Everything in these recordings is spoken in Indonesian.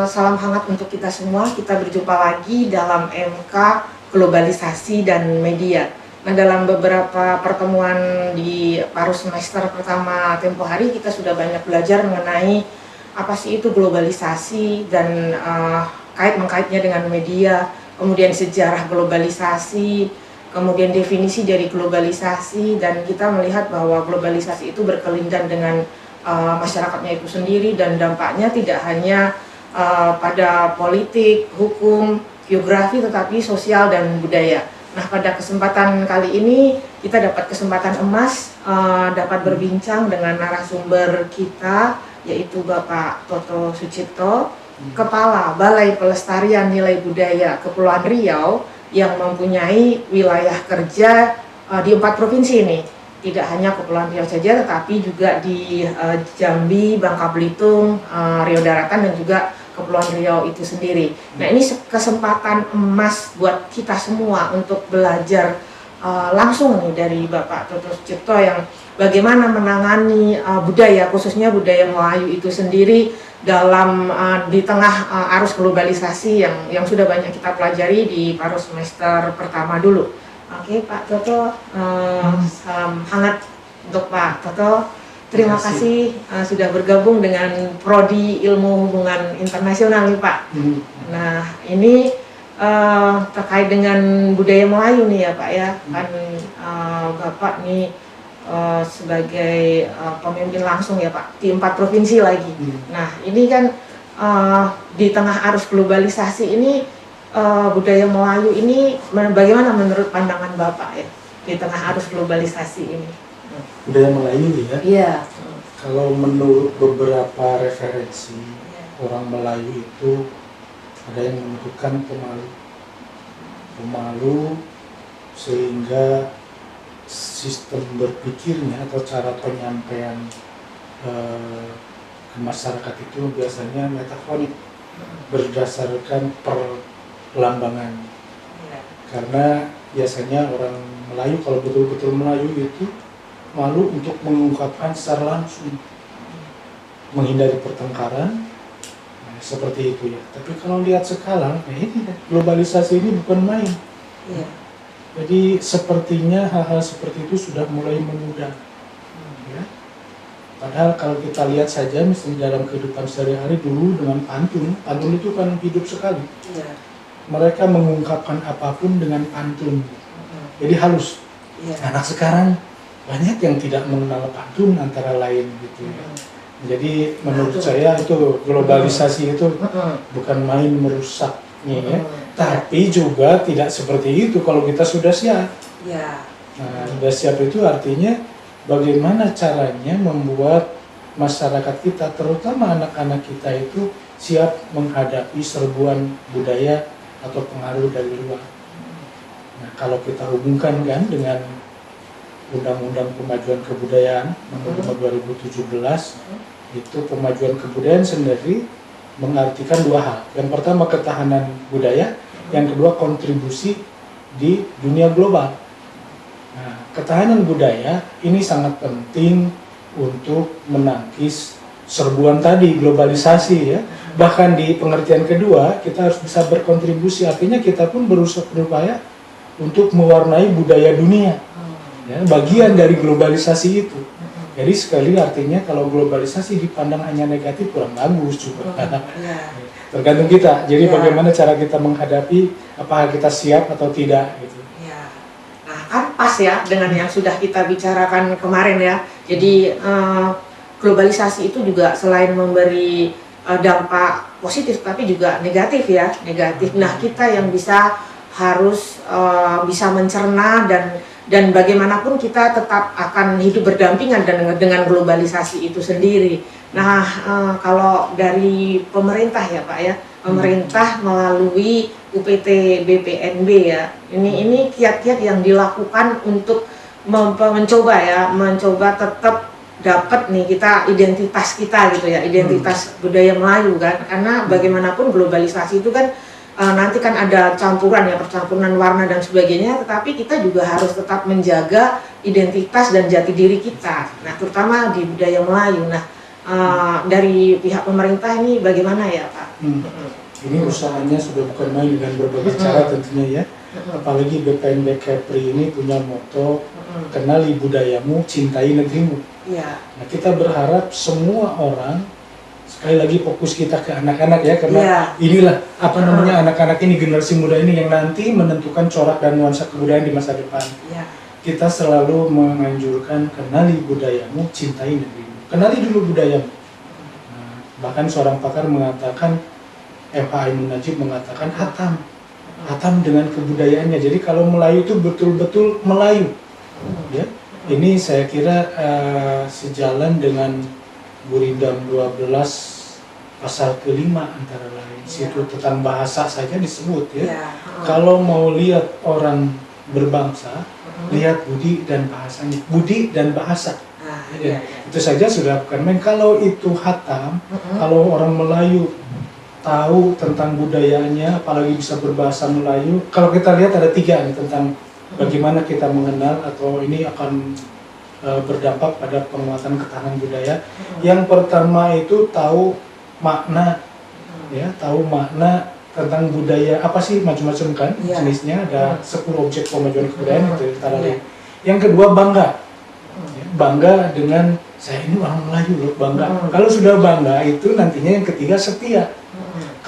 salam hangat untuk kita semua. Kita berjumpa lagi dalam MK Globalisasi dan Media. Nah, dalam beberapa pertemuan di paruh semester pertama tempo hari, kita sudah banyak belajar mengenai apa sih itu globalisasi dan kait-mengkaitnya dengan media, kemudian sejarah globalisasi, kemudian definisi dari globalisasi, dan kita melihat bahwa globalisasi itu berkelindan dengan masyarakatnya itu sendiri, dan dampaknya tidak hanya pada politik, hukum, geografi, tetapi sosial dan budaya. Nah, pada kesempatan kali ini kita dapat kesempatan emas dapat berbincang dengan narasumber kita, yaitu Bapak Toto Sucipto, Kepala Balai Pelestarian Nilai Budaya Kepulauan Riau, yang mempunyai wilayah kerja di 4 provinsi ini. Tidak hanya Kepulauan Riau saja, tetapi juga di Jambi, Bangka Belitung, Riau Daratan, dan juga Kepulauan Riau itu sendiri. Nah, ini kesempatan emas buat kita semua untuk belajar langsung nih dari Bapak Toto Sucipto yang bagaimana menangani budaya, khususnya budaya Melayu itu sendiri dalam di tengah arus globalisasi yang sudah banyak kita pelajari di paruh semester pertama dulu. Oke, Pak Toto, salam hangat untuk Pak Toto. Terima kasih sudah bergabung dengan Prodi Ilmu Hubungan Internasional nih, Pak. Nah, ini terkait dengan budaya Melayu nih ya, Pak ya. Kan Bapak nih sebagai pemimpin langsung ya, Pak, di 4 provinsi lagi. Nah, ini kan di tengah arus globalisasi ini, budaya Melayu ini bagaimana menurut pandangan Bapak ya di tengah arus globalisasi ini? Budaya Melayu ya? Iya. Kalau menurut beberapa referensi, orang Melayu itu ada yang menyebutkan pemalu sehingga sistem berpikirnya atau cara penyampaian ke masyarakat itu biasanya metaforik, berdasarkan perlambangan. Karena biasanya orang Melayu, kalau betul-betul Melayu itu malu untuk mengungkapkan secara langsung, menghindari pertengkaran, seperti itu ya. Tapi kalau lihat sekarang, ini globalisasi ini bukan main. Jadi sepertinya hal-hal seperti itu sudah mulai memudar. Ya. Padahal kalau kita lihat saja misalnya dalam kehidupan sehari-hari dulu dengan pantun itu kan hidup sekali. Mereka mengungkapkan apapun dengan pantun. Jadi halus. Anak sekarang banyak yang tidak mengenal pantun antara lain gitu ya. Jadi menurut saya itu globalisasi itu bukan main merusaknya ya. Tapi juga tidak seperti itu kalau kita sudah siap. Nah, sudah siap itu artinya bagaimana caranya membuat masyarakat kita, terutama anak-anak kita itu siap menghadapi serbuan budaya atau pengaruh dari luar. Nah, kalau kita hubungkan kan dengan Undang-Undang Pemajuan Kebudayaan Nomor 5 2017, itu pemajuan kebudayaan sendiri mengartikan 2 hal. Yang pertama ketahanan budaya, yang kedua kontribusi di dunia global. Nah, ketahanan budaya ini sangat penting untuk menangkis serbuan tadi globalisasi ya. Bahkan di pengertian kedua kita harus bisa berkontribusi, artinya kita pun berupaya untuk mewarnai budaya dunia. Ya, bagian dari globalisasi itu. Jadi sekali artinya kalau globalisasi dipandang hanya negatif kurang bagus juga. Tergantung kita. Jadi bagaimana cara kita menghadapi, apakah kita siap atau tidak gitu. Nah, kan pas ya dengan yang sudah kita bicarakan kemarin ya. Jadi globalisasi itu juga selain memberi dampak positif tapi juga negatif ya, negatif. Nah, kita yang harus bisa mencerna dan bagaimanapun kita tetap akan hidup berdampingan dengan globalisasi itu sendiri. Nah, kalau dari pemerintah ya Pak ya, pemerintah melalui UPT BPNB ya, ini kiat-kiat yang dilakukan untuk mencoba tetap dapat nih kita identitas kita gitu ya, identitas budaya Melayu kan, karena bagaimanapun globalisasi itu kan nanti kan ada campuran ya, percampuran warna dan sebagainya, tetapi kita juga harus tetap menjaga identitas dan jati diri kita. Nah, terutama di budaya Melayu. Nah, dari pihak pemerintah ini bagaimana ya Pak? Ini usahanya sudah bukan main dengan berbagai cara tentunya ya. Apalagi BPNB Kepri ini punya moto kenali budayamu, cintai negerimu. Ya. Nah, kita berharap semua orang, sekali lagi fokus kita ke anak-anak ya, karena inilah apa namanya anak-anak ini, generasi muda ini yang nanti menentukan corak dan nuansa kebudayaan di masa depan. Kita selalu menganjurkan kenali budayamu, cintai negerimu. Kenali dulu budayamu. Nah, bahkan seorang pakar mengatakan, MH Aimun Najib mengatakan hatam dengan kebudayaannya. Jadi kalau Melayu itu betul-betul Melayu. Ya, ini saya kira sejalan dengan Gurindam 12 pasal ke-5 antara lain. Situ tentang bahasa saja disebut ya. Kalau mau lihat orang berbangsa, lihat budi dan bahasanya. Budi dan bahasa. Itu saja sudah bukan main. Kalau itu hatam, kalau orang Melayu tahu tentang budayanya, apalagi bisa berbahasa Melayu. Kalau kita lihat ada 3 nih tentang bagaimana kita mengenal atau ini akan berdampak pada penguatan ketahanan budaya. Yang pertama itu tahu makna, ya, tahu makna tentang budaya apa sih, macam-macam kan jenisnya, ada 10 objek pemajuan kebudayaan itu antara lain. Yang kedua bangga, bangga dengan saya ini orang Melayu loh, bangga. Kalau sudah bangga itu nantinya yang ketiga setia.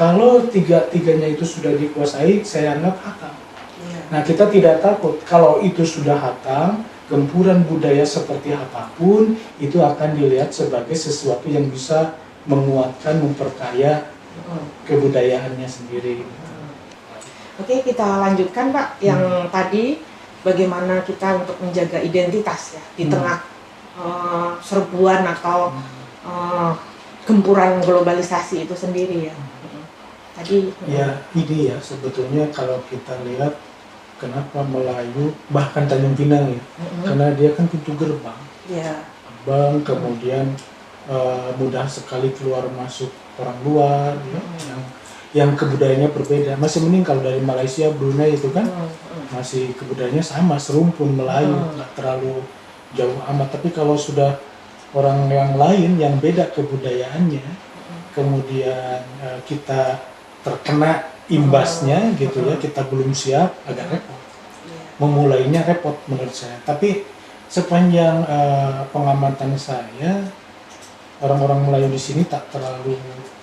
Kalau tiga-tiganya itu sudah dikuasai, saya anggap hatam. Nah, kita tidak takut kalau itu sudah hatam, gempuran budaya seperti apapun itu akan dilihat sebagai sesuatu yang bisa menguatkan, memperkaya kebudayaannya sendiri. Oke, kita lanjutkan Pak yang tadi bagaimana kita untuk menjaga identitas ya di tengah serbuan atau gempuran globalisasi itu sendiri ya. Tadi ya ini ya sebetulnya kalau kita lihat kenapa Melayu bahkan Tanjung Pinang ya, karena dia kan pintu gerbang. Gerbang, kemudian mudah sekali keluar masuk orang luar ya, yang kebudayaannya berbeda. Masih mending kalau dari Malaysia, Brunei itu kan masih kebudayaannya sama, serumpun Melayu, nggak terlalu jauh amat. Tapi kalau sudah orang yang lain yang beda kebudayaannya, kemudian kita terkena imbasnya gitu ya, kita belum siap, agak repot. Memulainya repot menurut saya. Tapi sepanjang pengamatan saya, orang-orang Melayu di sini tak terlalu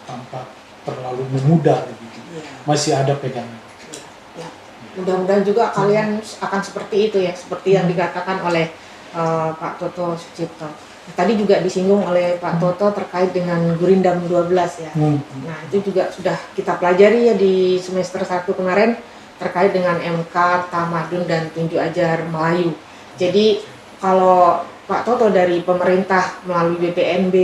tampak terlalu memudar gitu. Masih ada pegangan. Mudah-mudahan juga kalian akan seperti itu ya, seperti yang dikatakan oleh Pak Toto Sucipto. Tadi juga disinggung oleh Pak Toto terkait dengan Gurindam 12 ya. Nah, itu juga sudah kita pelajari ya di semester 1 kemarin terkait dengan MK, Tamadun, dan Tunjuk Ajar Melayu. Jadi kalau Pak Toto dari pemerintah melalui BPNB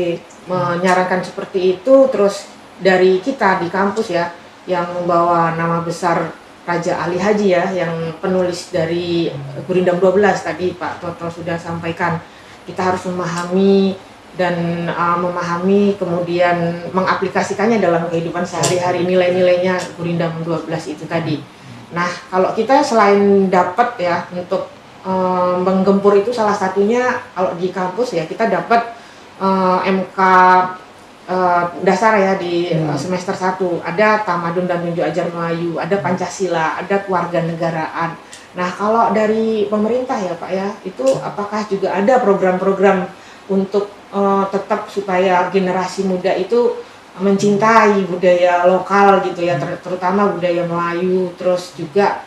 menyarankan seperti itu, terus dari kita di kampus ya yang membawa nama besar Raja Ali Haji ya, yang penulis dari Gurindam 12 tadi Pak Toto sudah sampaikan. Kita harus memahami dan memahami kemudian mengaplikasikannya dalam kehidupan sehari-hari, nilai-nilainya Gurindam 12 itu tadi. Nah, kalau kita selain dapat ya untuk menggempur itu salah satunya kalau di kampus ya kita dapat MK dasar ya di semester 1. Ada Tamadun dan Tunjuk Ajar Melayu, ada Pancasila, ada kewarganegaraan. Nah, kalau dari pemerintah ya Pak ya, itu apakah juga ada program-program untuk tetap supaya generasi muda itu mencintai budaya lokal gitu ya, terutama budaya Melayu, terus juga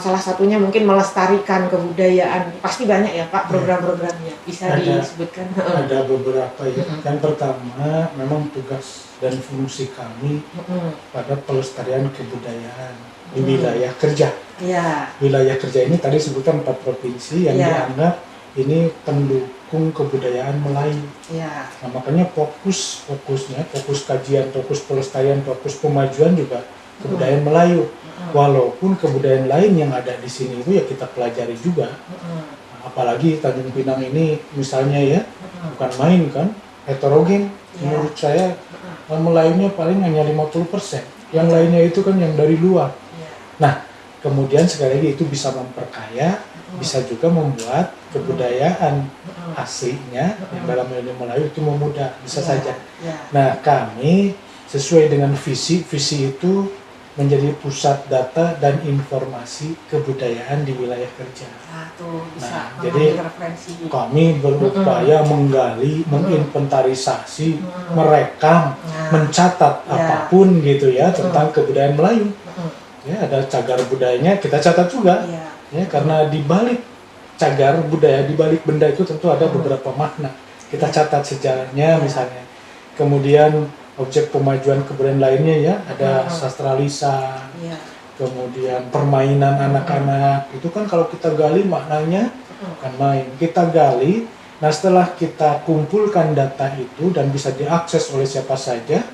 salah satunya mungkin melestarikan kebudayaan. Pasti banyak ya Pak program-programnya, bisa disebutkan? Ada beberapa ya. Yang pertama memang tugas dan fungsi kami pada pelestarian kebudayaan di wilayah kerja. Wilayah kerja ini tadi sebutkan 4 provinsi yang dianggap ini pendukung kebudayaan Melayu. Nah, makanya fokus kajian, fokus pelestarian, fokus pemajuan juga kebudayaan Melayu. Walaupun kebudayaan lain yang ada di sini itu ya kita pelajari juga. Apalagi Tanjung Pinang ini misalnya ya, bukan main kan, heterogen. Menurut saya Melayunya paling hanya 50%. Yang lainnya itu kan yang dari luar. Nah, kemudian sekali lagi itu bisa memperkaya bisa juga membuat kebudayaan aslinya yang dalam nilai Melayu itu memudah, bisa saja. Nah, kami sesuai dengan visi itu menjadi pusat data dan informasi kebudayaan di wilayah kerja. Nah, jadi kami berupaya menggali, menginventarisasi, merekam, mencatat apapun gitu ya tentang kebudayaan Melayu. Ya, ada cagar budayanya kita catat juga. Ya, karena di balik cagar budaya, di balik benda itu tentu ada beberapa makna. Kita catat sejarahnya misalnya. Kemudian objek pemajuan kebudayaan lainnya ya, ada sastra lisan, kemudian permainan anak-anak, itu kan kalau kita gali maknanya kan main, kita gali, nah setelah kita kumpulkan data itu dan bisa diakses oleh siapa saja,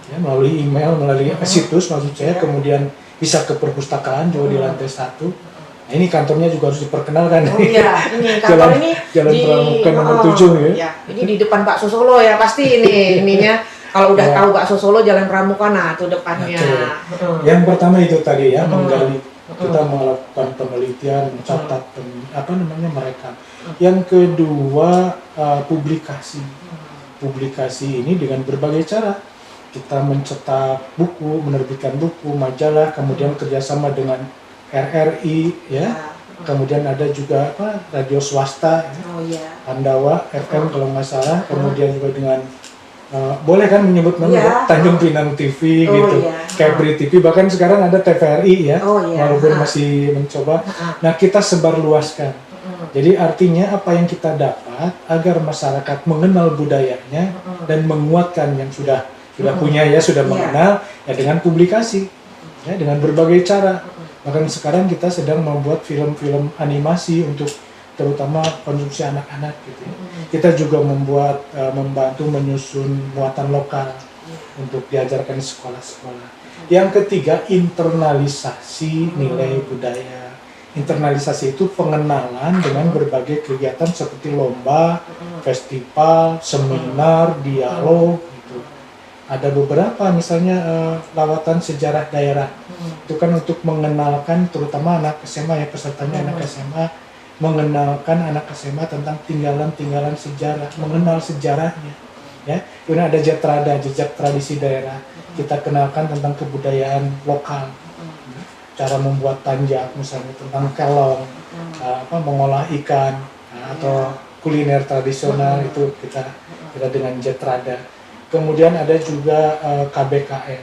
ya, melalui email, melalui situs maksud saya, kemudian bisa ke perpustakaan juga di lantai 1. Nah, ini kantornya juga harus diperkenalkan. Oh iya, ini kantor ini Jalan Pramuka nomor 7 ya. Ini di depan Bakso Solo ya pasti ini ininya. Kalau udah tahu Bakso Solo Jalan Pramuka, nah itu depannya. Yang pertama itu tadi ya, menggali. Kita melakukan penelitian, mencatat, merekam. Yang kedua, publikasi. Publikasi ini dengan berbagai cara. Kita mencetak buku, menerbitkan buku, majalah, kemudian kerjasama dengan RRI, ya. Kemudian ada juga radio swasta, Pandawa FM kalau nggak salah. Kemudian juga dengan boleh kan menyebut nama Tanjung Pinang TV gitu, Kebri TV, bahkan sekarang ada TVRI ya, walaupun masih mencoba. Nah, kita sebarluaskan. Jadi artinya apa yang kita dapat agar masyarakat mengenal budayanya dan menguatkan yang sudah punya ya, sudah mengenal ya, dengan publikasi ya, dengan berbagai cara. Bahkan sekarang kita sedang membuat film-film animasi untuk terutama konsumsi anak-anak gitu ya. Kita juga membantu menyusun muatan lokal untuk diajarkan di sekolah-sekolah. Yang ketiga, internalisasi nilai budaya. Internalisasi itu pengenalan dengan berbagai kegiatan seperti lomba, festival, seminar, dialog gitu. Ada beberapa misalnya lawatan sejarah daerah. Itu kan untuk mengenalkan terutama anak SMA ya, pesertanya anak SMA, mengenalkan anak SMA tentang tinggalan-tinggalan sejarah, mengenal sejarahnya. Ya, kemudian ada Jetrada, jejak tradisi daerah. Kita kenalkan tentang kebudayaan lokal, cara membuat tanjak, misalnya tentang kelong, mengolah ikan, atau kuliner tradisional itu kita dengan Jetrada. Kemudian ada juga KBKM.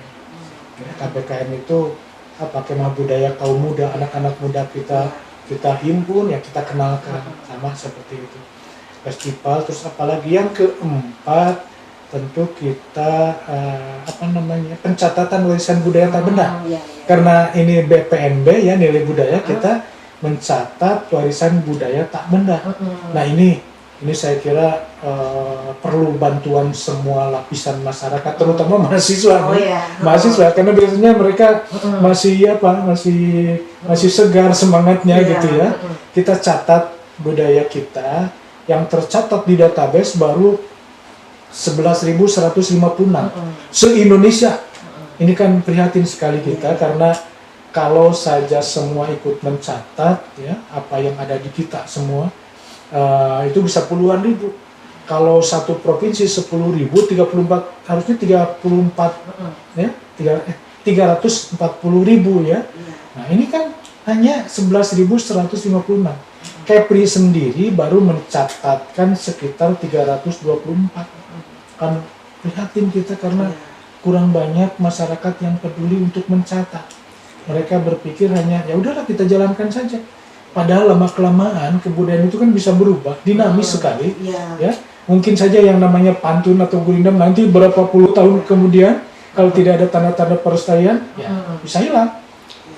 KBKM itu kemah budaya kaum muda, anak-anak muda kita himpun ya, kita kenalkan, sama seperti itu. Festival, terus apalagi yang keempat tentu kita pencatatan warisan budaya tak benda. Karena ini BPNB ya, nilai budaya, kita mencatat warisan budaya tak benda. Nah, ini saya kira perlu bantuan semua lapisan masyarakat, terutama mahasiswa. Mahasiswa, karena biasanya mereka masih segar semangatnya gitu ya. Kita catat budaya kita yang tercatat di database baru 11.156 se-Indonesia. Ini kan prihatin sekali kita, karena kalau saja semua ikut mencatat ya apa yang ada di kita semua, itu bisa puluhan ribu. Kalau satu provinsi 10.000, 34 harusnya 34 ya, 340.000 ya. Nah, ini kan hanya 11.156. Kepri sendiri baru mencatatkan sekitar 324. Kan prihatin kita karena kurang banyak masyarakat yang peduli untuk mencatat. Mereka berpikir hanya ya udahlah kita jalankan saja. Padahal lama-kelamaan kebudayaan itu kan bisa berubah, dinamis sekali. Ya. Mungkin saja yang namanya pantun atau gurindam nanti berapa puluh tahun kemudian kalau tidak ada tanda-tanda pelestarian ya bisa hilang.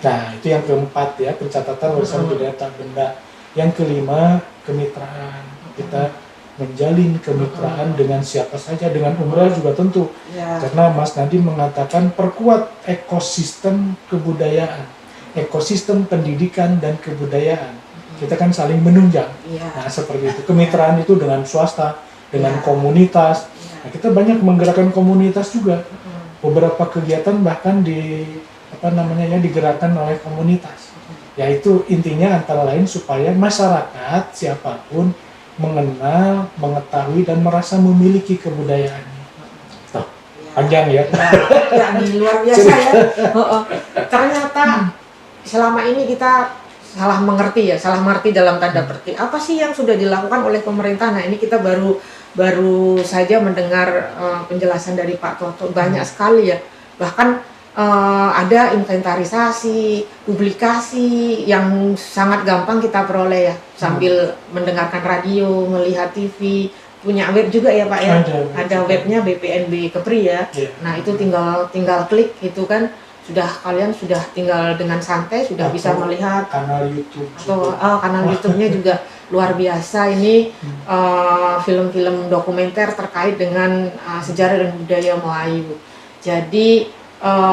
Nah, itu yang keempat ya, pencatatan warisan budaya tak benda. Yang kelima, kemitraan. Kita menjalin kemitraan dengan siapa saja, dengan umrah juga tentu. Karena Mas Nadiem mengatakan perkuat ekosistem kebudayaan, ekosistem pendidikan dan kebudayaan. Kita kan saling menunjang. Nah, seperti itu. Kemitraan itu dengan swasta, dengan komunitas. Nah, kita banyak menggerakkan komunitas juga. Beberapa kegiatan bahkan digerakkan oleh komunitas. Yaitu intinya antara lain supaya masyarakat siapapun mengenal, mengetahui dan merasa memiliki kebudayaannya. Tuh, panjang ya. Ya, ini luar biasa ya. Ternyata selama ini kita salah mengerti dalam tanda petik. Apa sih yang sudah dilakukan oleh pemerintah? Nah, ini kita baru saja mendengar penjelasan dari Pak Toto, banyak sekali ya. Bahkan ada inventarisasi, publikasi yang sangat gampang kita peroleh ya, sambil mendengarkan radio, melihat TV, punya web juga ya Pak ya. Ada webnya BPNB Kepri ya. Nah, itu tinggal klik gitu kan. Kalian sudah tinggal dengan santai sudah bisa melihat kanal YouTube atau kanal YouTube-nya juga luar biasa. Ini film-film dokumenter terkait dengan sejarah dan budaya Melayu. Jadi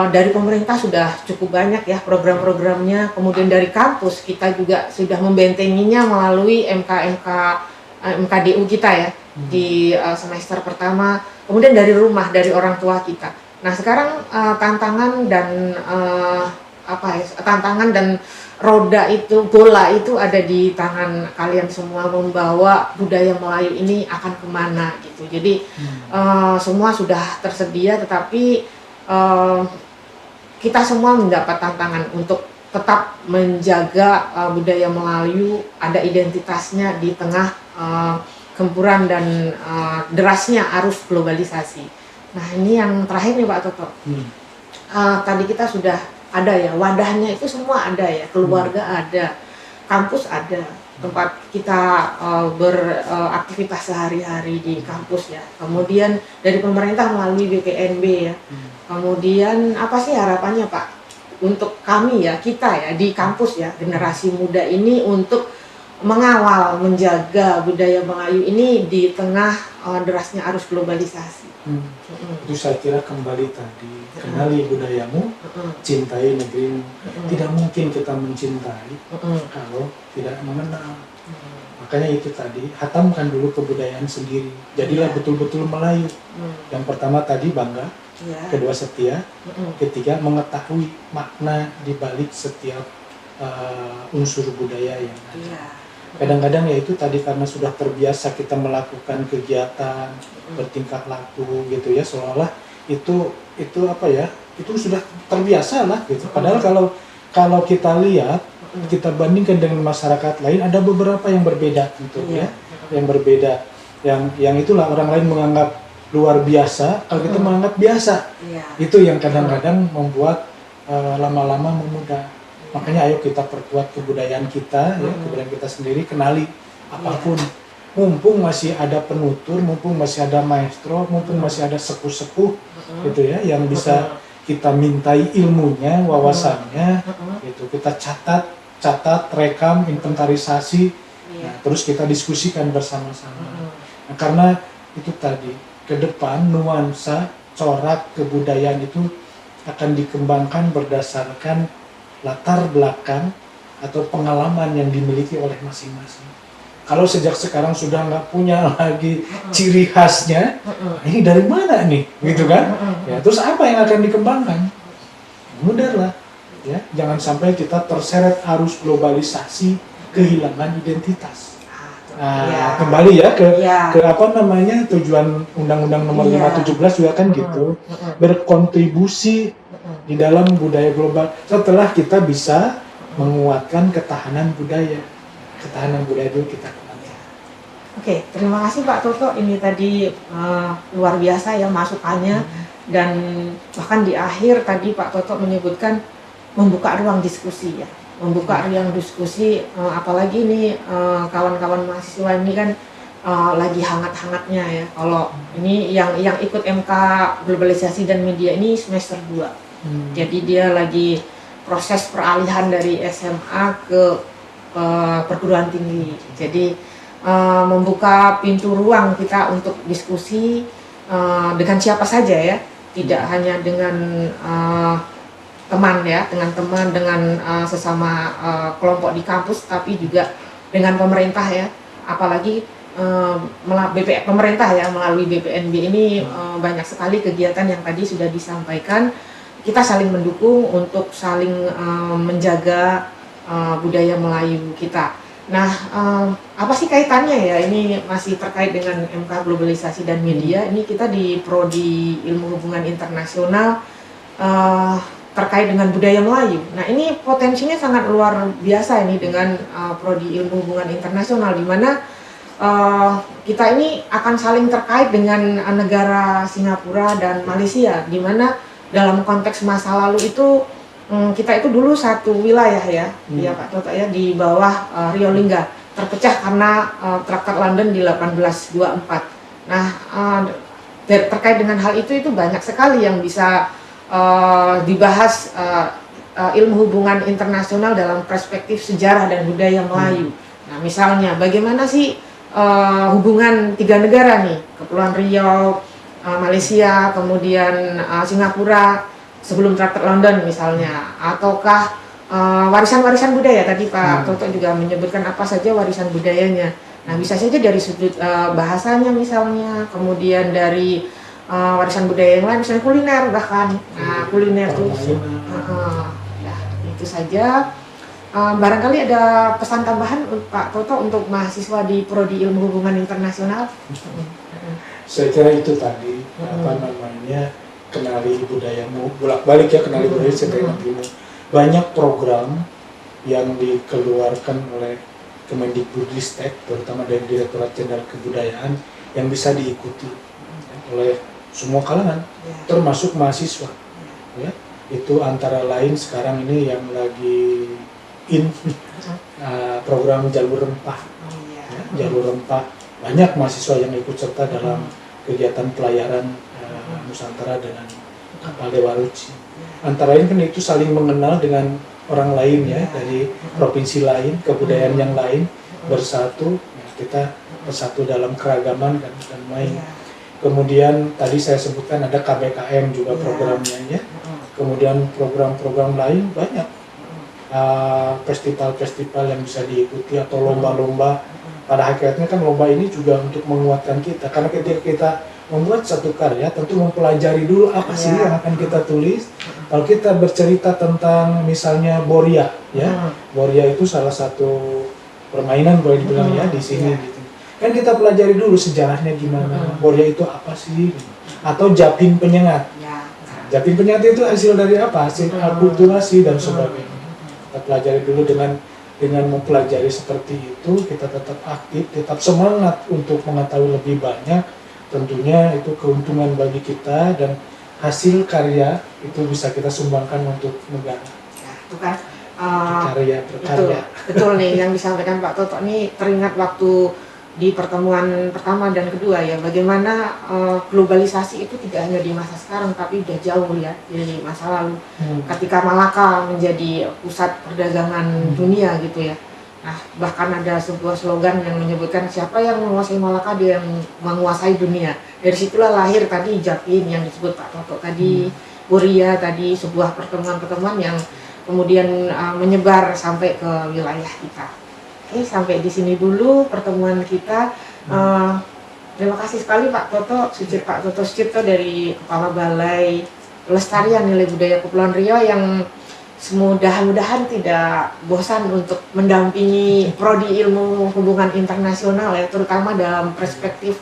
dari pemerintah sudah cukup banyak ya program-programnya. Kemudian dari kampus kita juga sudah membentenginya melalui MKDU kita ya di semester pertama. Kemudian dari rumah, dari orang tua kita. Nah, sekarang tantangan dan roda itu, bola itu ada di tangan kalian semua, membawa budaya Melayu ini akan kemana gitu. Jadi semua sudah tersedia, tetapi kita semua mendapat tantangan untuk tetap menjaga budaya Melayu, ada identitasnya di tengah gempuran dan derasnya arus globalisasi. Nah, ini yang terakhir nih Pak Toto. Tadi kita sudah ada ya, wadahnya itu semua ada ya, keluarga ada, kampus ada, tempat kita beraktivitas sehari-hari di kampus ya. Kemudian dari pemerintah melalui BPNB ya. Kemudian apa sih harapannya Pak untuk kami ya, kita ya di kampus ya, generasi muda ini untuk mengawal, menjaga budaya Melayu ini di tengah derasnya arus globalisasi. Itu saya kira kembali tadi, kenali budayamu, cintai negerimu. Tidak mungkin kita mencintai kalau tidak mengenal. Makanya itu tadi, hatamkan dulu kebudayaan sendiri. Jadilah betul-betul Melayu. Yang pertama tadi bangga, kedua setia, ketiga mengetahui makna di balik setiap unsur budaya yang ada. Kadang-kadang ya itu tadi karena sudah terbiasa kita melakukan kegiatan bertingkah laku gitu ya, seolah-olah itu apa ya, itu sudah terbiasa lah gitu. Padahal kalau kita lihat, kita bandingkan dengan masyarakat lain, ada beberapa yang berbeda gitu ya, yang berbeda, yang itulah orang lain menganggap luar biasa, kalau kita menganggap biasa. Itu yang kadang-kadang membuat lama-lama memudar. Makanya ayo kita perkuat kebudayaan kita, ya, kebudayaan kita sendiri, kenali apapun. Mumpung masih ada penutur, mumpung masih ada maestro, mumpung masih ada sepuh-sepuh, gitu ya, yang bisa kita mintai ilmunya, wawasannya, gitu. Kita catat, rekam, inventarisasi, nah, terus kita diskusikan bersama-sama. Nah, karena itu tadi, ke depan nuansa, corak kebudayaan itu akan dikembangkan berdasarkan latar belakang atau pengalaman yang dimiliki oleh masing-masing. Kalau sejak sekarang sudah nggak punya lagi ciri khasnya, ini dari mana nih, gitu kan? Ya, terus apa yang akan dikembangkan? Mudahlah, ya. Jangan sampai kita terseret arus globalisasi, kehilangan identitas. Nah, kembali ya ke apa namanya tujuan Undang-Undang Nomor 517 juga kan gitu, berkontribusi di dalam budaya global setelah kita bisa menguatkan ketahanan budaya dulu kita kembangkan. Oke, terima kasih Pak Toto, ini tadi luar biasa ya masukannya, dan bahkan di akhir tadi Pak Toto menyebutkan membuka ruang diskusi ya, apalagi ini kawan-kawan mahasiswa ini kan lagi hangat-hangatnya ya. Kalau ini yang ikut MK Globalisasi dan Media ini semester 2. Jadi dia lagi proses peralihan dari SMA ke perguruan tinggi. Jadi membuka pintu ruang kita untuk diskusi dengan siapa saja ya, tidak hanya dengan teman ya, dengan sesama kelompok di kampus, tapi juga dengan pemerintah ya. Apalagi pemerintah ya melalui BPNB ini banyak sekali kegiatan yang tadi sudah disampaikan. kita saling mendukung untuk saling menjaga budaya Melayu kita. Nah, apa sih kaitannya ya? Ini masih terkait dengan MK Globalisasi dan Media. Ini kita di Prodi Ilmu Hubungan Internasional terkait dengan budaya Melayu. Nah, ini potensinya sangat luar biasa ini dengan Prodi Ilmu Hubungan Internasional, di mana kita ini akan saling terkait dengan negara Singapura dan Malaysia, di mana dalam konteks masa lalu itu kita itu dulu satu wilayah ya, ya Pak Toto ya, di bawah Rio Lingga, terpecah karena Traktat London di 1824. Nah, terkait dengan hal itu banyak sekali yang bisa dibahas ilmu hubungan internasional dalam perspektif sejarah dan budaya Melayu. Nah, misalnya bagaimana sih hubungan tiga negara nih, Kepulauan Riau, Malaysia, kemudian Singapura sebelum Traktat London misalnya, ataukah warisan-warisan budaya tadi Pak Toto juga menyebutkan apa saja warisan budayanya. Nah, bisa saja dari sudut bahasanya misalnya, kemudian dari warisan budaya yang lain, misalnya kuliner bahkan. Nah, kuliner itu ya, itu saja. Barangkali ada pesan tambahan Pak Toto untuk mahasiswa di Prodi Ilmu Hubungan Internasional? Saya kira itu tadi, apa namanya, kenali budayamu, bolak-balik ya, kenali budaya sebagai negerimu. Banyak program yang dikeluarkan oleh Kemendikbudristek, terutama dari Direktorat Jenderal Kebudayaan, yang bisa diikuti oleh semua kalangan, termasuk mahasiswa. Ya, itu antara lain sekarang ini yang lagi program jalur rempah. Ya, jalur rempah, banyak mahasiswa yang ikut serta dalam kegiatan pelayaran Nusantara dengan kapal Dewa Ruci. Antara lain kan itu saling mengenal dengan orang lain ya, dari provinsi lain, kebudayaan yang lain, bersatu, ya, kita bersatu dalam keragaman dan lain. Kemudian tadi saya sebutkan ada KBKM juga programnya ya. Kemudian program-program lain banyak, festival-festival yang bisa diikuti atau lomba-lomba. Pada hakikatnya kan lomba ini juga untuk menguatkan kita, karena ketika kita membuat satu karya tentu mempelajari dulu apa sih yang akan kita tulis. Kalau kita bercerita tentang misalnya Boria ya, Boria itu salah satu permainan boleh dibilang ya di sini gitu. Kan kita pelajari dulu sejarahnya gimana, Boria itu apa sih, atau Japin Penyengat. Japin Penyengat itu hasil dari apa? Hasil akulturasi dan sebagainya. Kita pelajari dulu, dengan mempelajari seperti itu kita tetap aktif, tetap semangat untuk mengetahui lebih banyak. Tentunya itu keuntungan bagi kita dan hasil karya itu bisa kita sumbangkan untuk negara. Ya, itu kan karya berkarya. Betul nih yang disampaikan Pak Toto nih, teringat waktu di pertemuan pertama dan kedua ya, bagaimana globalisasi itu tidak hanya di masa sekarang tapi udah jauh ya dari masa lalu. Ketika Malaka menjadi pusat perdagangan dunia gitu ya. Nah, bahkan ada sebuah slogan yang menyebutkan siapa yang menguasai Malaka dia yang menguasai dunia. Dari situlah lahir tadi Japin yang disebut Pak Toto tadi, Boria tadi, sebuah pertemuan-pertemuan yang kemudian menyebar sampai ke wilayah kita. Oke, sampai di sini dulu pertemuan kita. Terima kasih sekali Pak Toto Sucipto dari Kepala Balai Pelestarian Nilai Budaya Kepulauan Riau yang mudah-mudahan tidak bosan untuk mendampingi Prodi Ilmu Hubungan Internasional ya, terutama dalam perspektif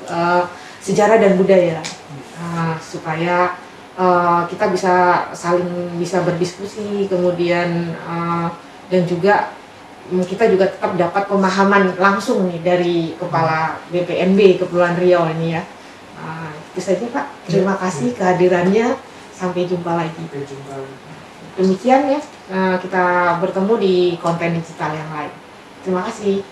sejarah dan budaya, supaya kita bisa berdiskusi, kemudian dan juga kita juga tetap dapat pemahaman langsung nih dari Kepala BPNB Kepulauan Riau ini ya. Itu saja Pak, terima kasih kehadirannya, sampai jumpa lagi. Demikian ya, kita bertemu di konten digital yang lain. Terima kasih.